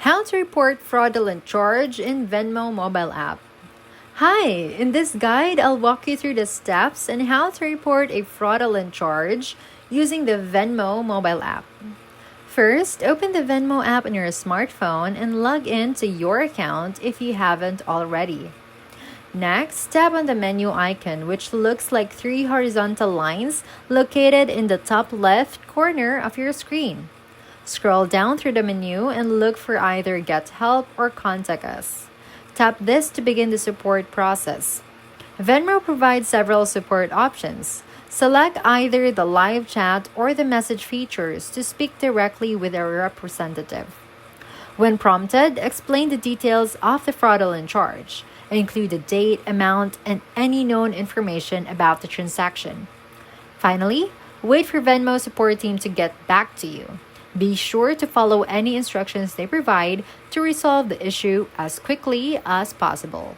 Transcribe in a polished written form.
How to report fraudulent charge in Venmo Mobile App. Hi, in this guide, I'll walk you through the steps on how to report a fraudulent charge using the Venmo Mobile App. First, open the Venmo app on your smartphone and log in to your account if you haven't already. Next, tap on the menu icon, which looks like three horizontal lines located in the top left corner of your screen. Scroll down through the menu and look for either Get Help or Contact Us. Tap this to begin the support process. Venmo provides several support options. Select either the live chat or the message features to speak directly with a representative. When prompted, explain the details of the fraudulent charge. Include the date, amount, and any known information about the transaction. Finally, wait for Venmo support team to get back to you. Be sure to follow any instructions they provide to resolve the issue as quickly as possible.